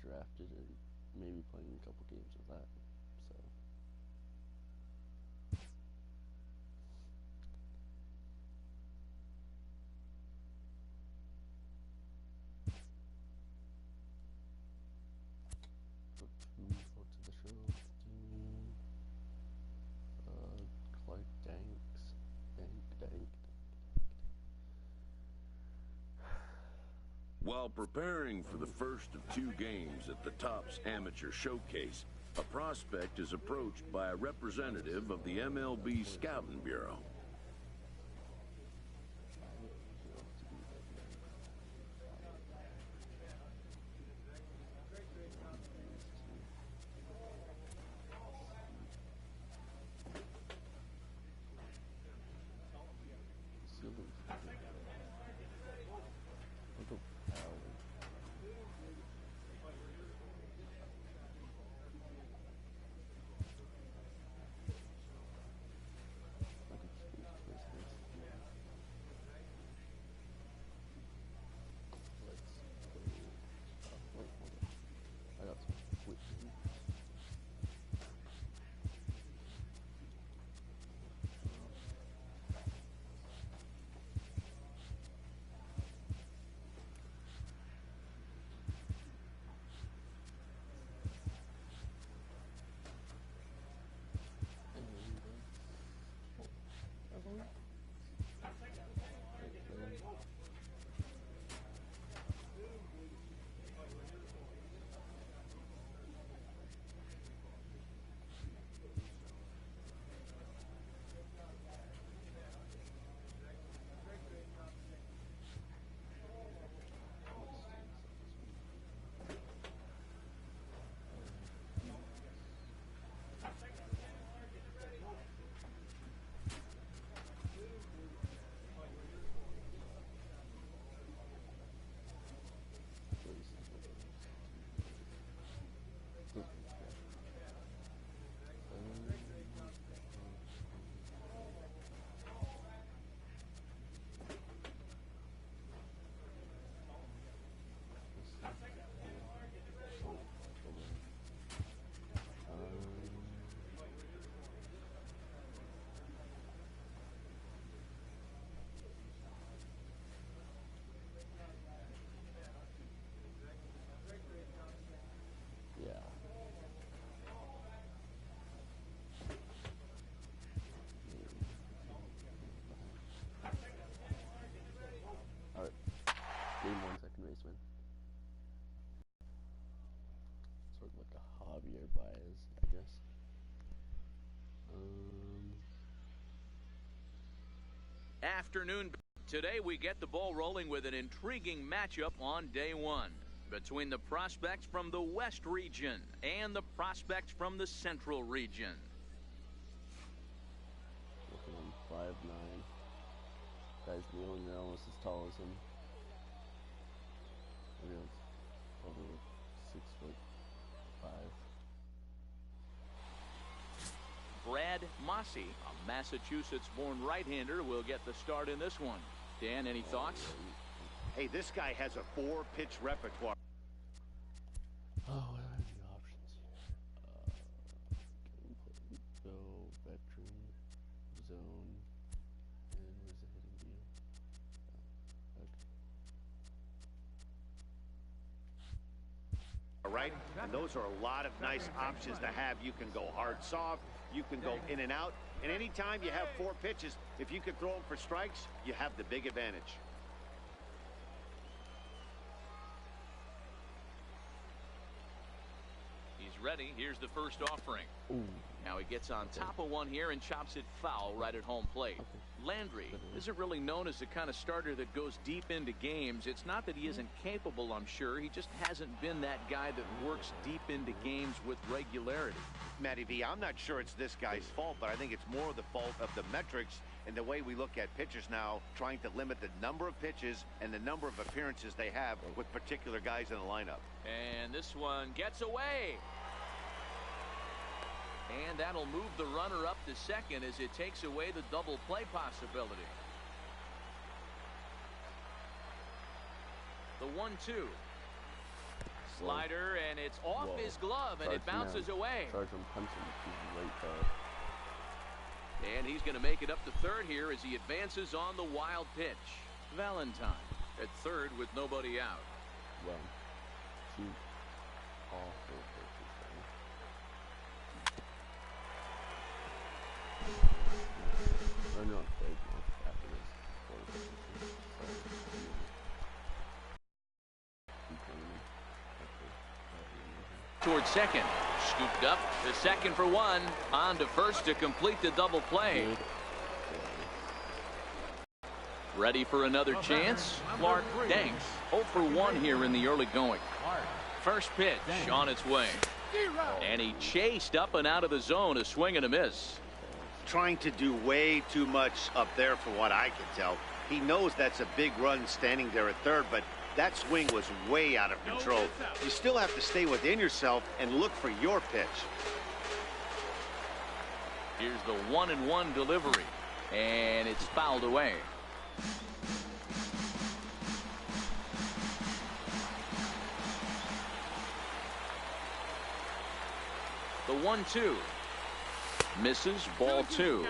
drafted and maybe playing a couple games of that. So. Go to the show. Clark Danks. Dank. While preparing for the first of 2 games at the Topps Amateur Showcase, a prospect is approached by a representative of the MLB Scouting Bureau. Game 1 second baseman. Sort of like a Javier Baez, I guess. Afternoon. Today we get the ball rolling with an intriguing matchup on day 1 between the prospects from the West region and the prospects from the Central region. Looking on 5'9". Guy's kneeling there almost as tall as him. Over 6'5". Brad Mossy, a Massachusetts-born right-hander, will get the start in this one. Dan, any thoughts? Hey, this guy has a 4-pitch repertoire. Oh, what are the options here? Go, veteran, zone, and where's the hitting view? All right, and those are a lot of nice options to have. You can go hard, soft, you can go in and out, and anytime you have 4 pitches, if you can throw them for strikes, you have the big advantage. He's ready. Here's the first offering. Ooh. Now he gets on top of one here and chops it foul right at home plate. Landry isn't really known as the kind of starter that goes deep into games. It's not that he isn't capable, I'm sure. He just hasn't been that guy that works deep into games with regularity. Matty V, I'm not sure it's this guy's fault, but I think it's more the fault of the metrics and the way we look at pitchers now, trying to limit the number of pitches and the number of appearances they have with particular guys in the lineup. And this one gets away. And that'll move the runner up to second as it takes away the double play possibility. The 1-2. slider, and it's off his glove, and it bounces away. Charge him punching. He's right there. And he's going to make it up to third here as he advances on the wild pitch. Valentine at third with nobody out. 1, 2, all 4 pitches. Or no, third after this. 4 pitches. Towards second. Scooped up to second for 1. On to first to complete the double play. Ready for another chance. Clark Danks 0 for 1 here in the early going. First pitch on its way. And he chased up and out of the zone, a swing and a miss. Trying to do way too much up there for what I can tell. He knows that's a big run standing there at third, but that swing was way out of control. You still have to stay within yourself and look for your pitch. Here's the 1-1 delivery, and it's fouled away. The 1-2 misses, ball 2.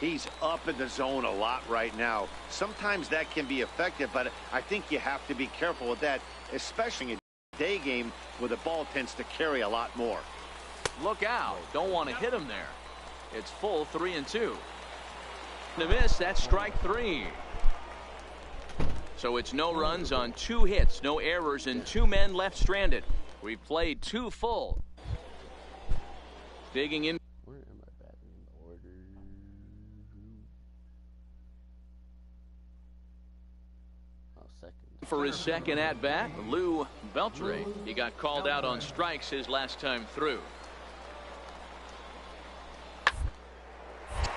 He's up in the zone a lot right now. Sometimes that can be effective, but I think you have to be careful with that, especially in a day game where the ball tends to carry a lot more. Look out. Don't want to hit him there. It's full 3-2. The miss, that's strike 3. So it's no runs on 2 hits, no errors, and 2 men left stranded. We've played 2 full. Digging in. Where am I batting in the order? Oh, second. For his second at-bat, Lou Beltre. He got called out on strikes his last time through.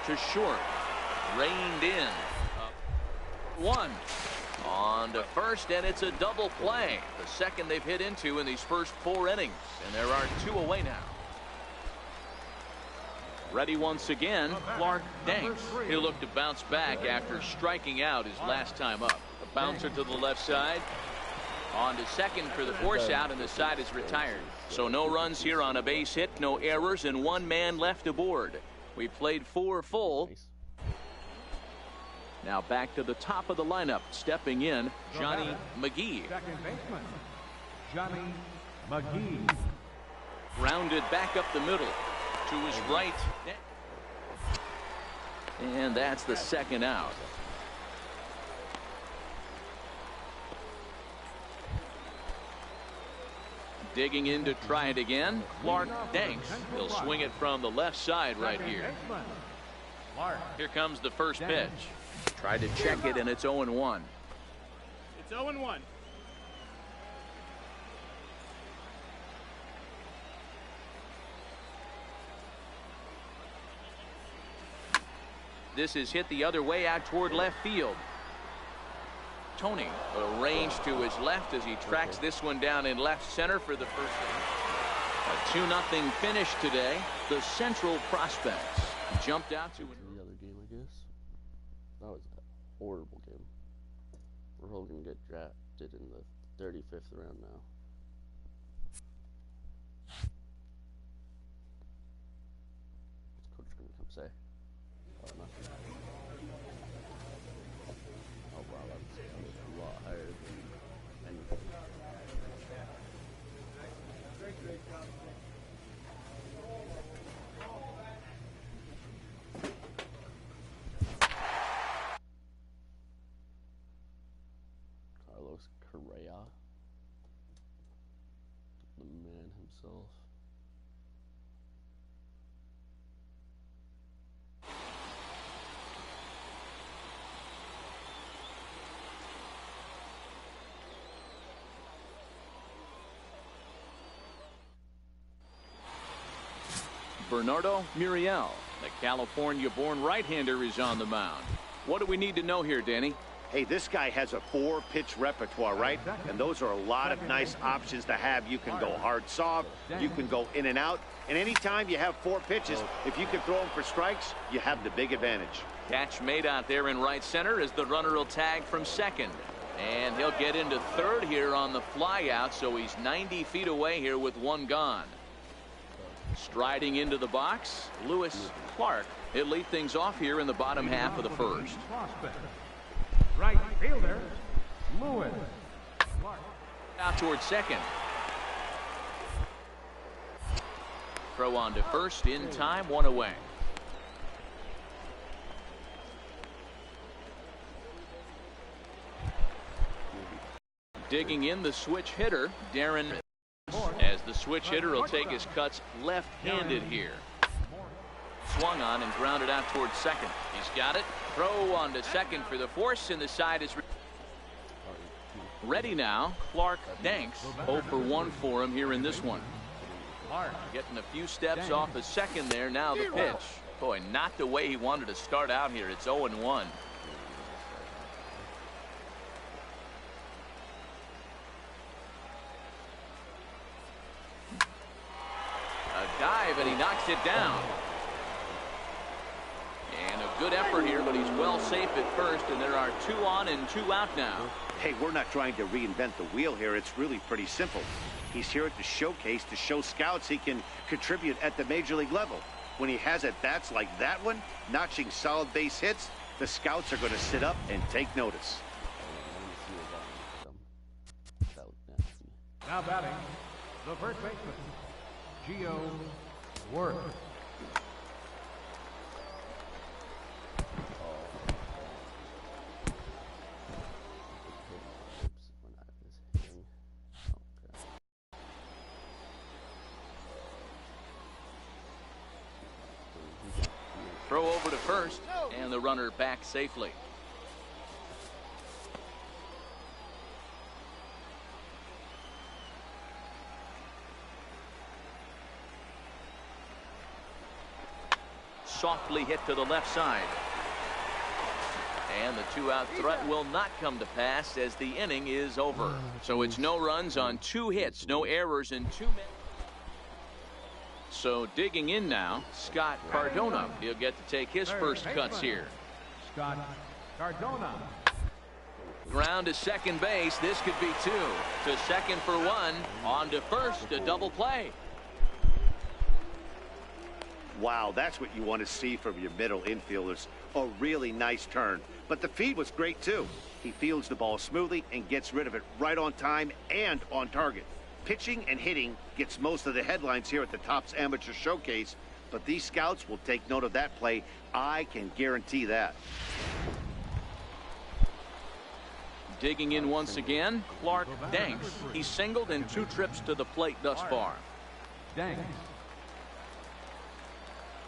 To short. Reined in. 1. On to first, and it's a double play. The second they've hit into in these first 4 innings. And there are 2 away now. Ready once again, Clark Danks. He'll look to bounce back after striking out his last time up. A bouncer to the left side. On to second for the force out, and the side is retired. So no runs here on a base hit, no errors, and 1 man left aboard. We played 4 full. Now back to the top of the lineup. Stepping in, Johnny McGee. Second baseman, Johnny McGee. Rounded back up the middle to his right. And that's the second out. Digging in to try it again, Clark Danks. He'll swing it from the left side right here. Here comes the first pitch. Tried to check it, and it's 0-1. It's 0-1. This is hit the other way out toward left field. Tony arranged to his left as he tracks this one down in left center for the first out. A 2-0 finish today. The Central Prospects jumped out to the other game, I guess. That was a horrible game. We're hoping to get drafted in the 35th round now. What's coach gonna come say? Oh, nothing. Oh wow, that's a lot higher than anything. Carlos Correa, the man himself. Bernardo Muriel, the California-born right-hander, is on the mound. What do we need to know here, Danny? Hey, this guy has a 4-pitch repertoire, right? And those are a lot of nice options to have. You can go hard soft, you can go in and out, and anytime you have 4 pitches, if you can throw them for strikes, you have the big advantage. Catch made out there in right center as the runner will tag from second. And he'll get into third here on the flyout, so he's 90 feet away here with one gone. Striding into the box, Lewis Clark. He'll lead things off here in the bottom half of the first. Right fielder, Lewis Clark. Out towards second. Throw on to first in time, one away. Digging in the switch hitter, Darren, as the switch hitter will take his cuts left-handed here. Swung on and grounded out towards second. He's got it. Throw on to second for the force, and the side is ready now. Clark Danks, 0 for 1 for him here in this one. Getting a few steps off a second there. Now the pitch. Boy, not the way he wanted to start out here. It's 0-1. A dive, and he knocks it down. And a good effort here, but he's well safe at first, and there are 2 on and 2 out now. Hey, we're not trying to reinvent the wheel here. It's really pretty simple. He's here at the showcase to show scouts he can contribute at the major league level. When he has at-bats like that one, notching solid base hits, the scouts are going to sit up and take notice. Now batting, the first baseman, Gio Worth. Throw over to first, and the runner back safely. Softly hit to the left side. And the 2-out threat will not come to pass as the inning is over. So it's no runs on 2 hits, no errors in 2 minutes. So digging in now, Scott Cardona. He'll get to take his first cuts here. Scott Cardona. Ground to second base. This could be 2. To second for 1. On to first. A double play. Wow, that's what you want to see from your middle infielders. A really nice turn. But the feed was great, too. He fields the ball smoothly and gets rid of it right on time and on target. Pitching and hitting gets most of the headlines here at the Topps Amateur Showcase, but these scouts will take note of that play. I can guarantee that. Digging in once again, Clark Danks. He's singled in 2 trips to the plate thus far. Danks.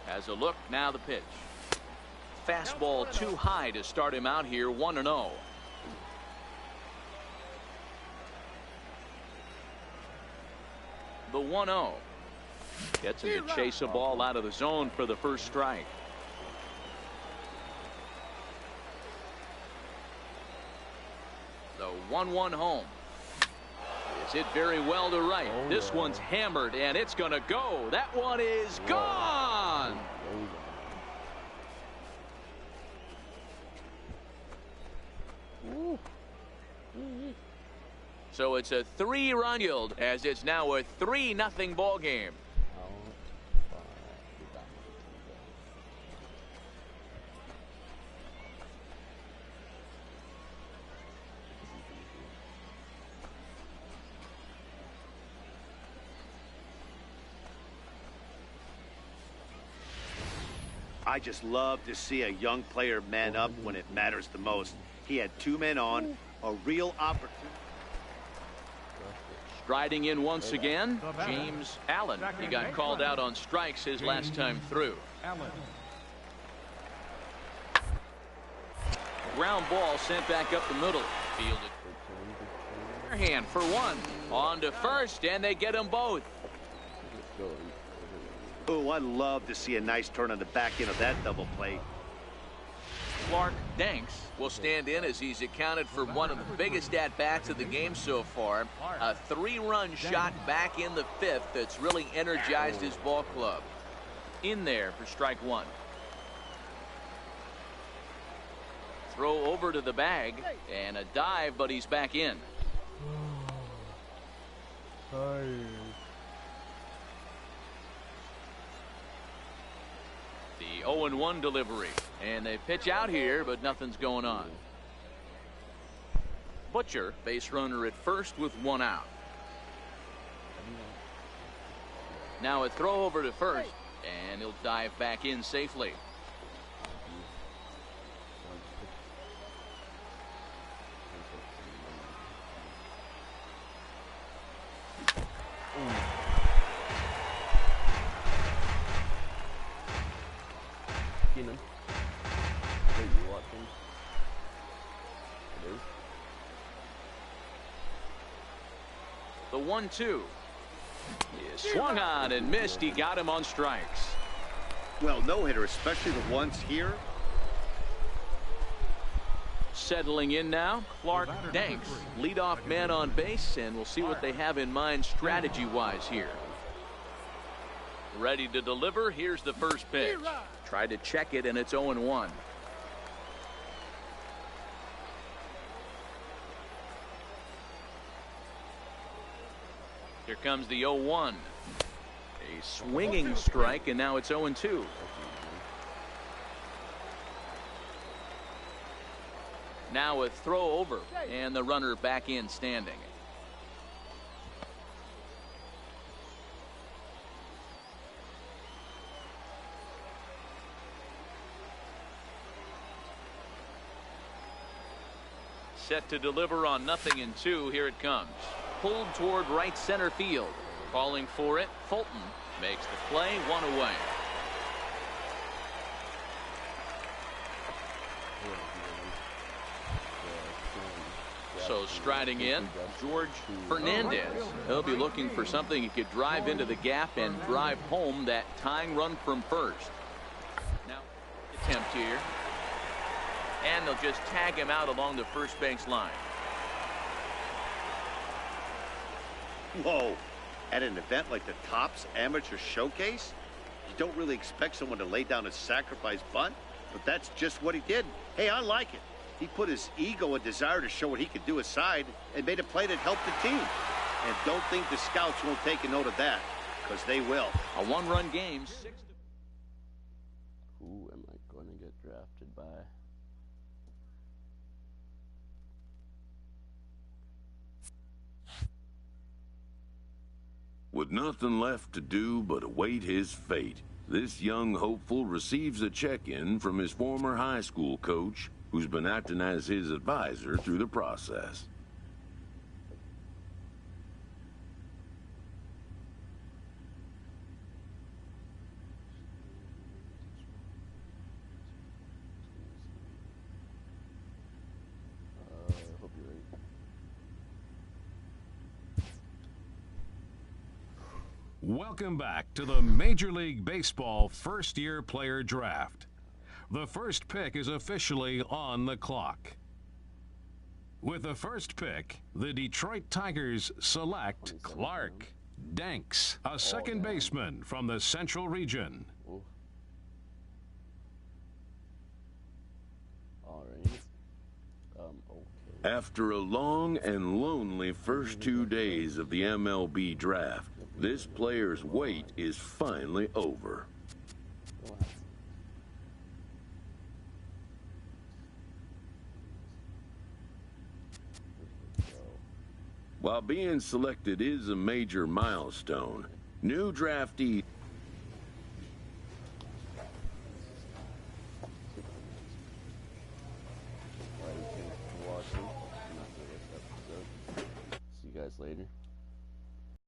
Has a look, now the pitch. Fastball too high to start him out here, 1-0. The 1-0. Gets him to chase a ball out of the zone for the first strike. The 1-1 home. Is hit very well to right. This one's hammered, and it's going to go. That one is gone. So it's a 3-run yield as it's now a 3-0 ball game. I just love to see a young player man up when it matters the most. He had 2 men on, a real opportunity. Striding in once again, James Allen. He got called out on strikes his last time through. Ground ball sent back up the middle. Fielded. Hand for 1. On to first, and they get them both. Oh, I'd love to see a nice turn on the back end of that double play. Clark Danks will stand in as he's accounted for one of the biggest at-bats of the game so far. A 3-run shot back in the 5th that's really energized his ball club. In there for strike 1. throw over to the bag, and a dive, but he's back in. The 0-1 delivery, and they pitch out here, but nothing's going on. Butcher, base runner at first with one out. Now a throw over to first, and he'll dive back in safely. Keenan. Are you watching? It is. The 1-2. He swung on and missed. He got him on strikes. Well, no hitter, especially the ones here. Settling in now, Clark Danks, leadoff man on base, and we'll see what they have in mind strategy-wise here. Ready to deliver. Here's the first pitch. Tried to check it, and it's 0-1. Here comes the 0-1. A swinging strike, and now it's 0-2. Now a throw over, and the runner back in standing. Set to deliver on 0-2. Here it comes. Pulled toward right center field. Calling for it, Fulton makes the play, one away. So striding in, George Fernandez. He'll be looking for something he could drive into the gap and drive home that tying run from first. Now, attempt here. And they'll just tag him out along the first base line. Whoa. At an event like the Topps Amateur Showcase, you don't really expect someone to lay down a sacrifice bunt, but that's just what he did. Hey, I like it. He put his ego and desire to show what he could do aside and made a play that helped the team. And don't think the scouts won't take a note of that, because they will. A one-run game. Who am I going to get drafted by? With nothing left to do but await his fate, this young hopeful receives a check-in from his former high school coach, who's been acting as his advisor through the process. Hope you're right. Welcome back to the Major League Baseball first-year player draft. The first pick is officially on the clock. With the first pick, the Detroit Tigers select Clark Danks, a second baseman from the Central Region. All right. Okay. After a long and lonely first 2 days of the MLB draft, this player's wait is finally over. While being selected is a major milestone, new draftee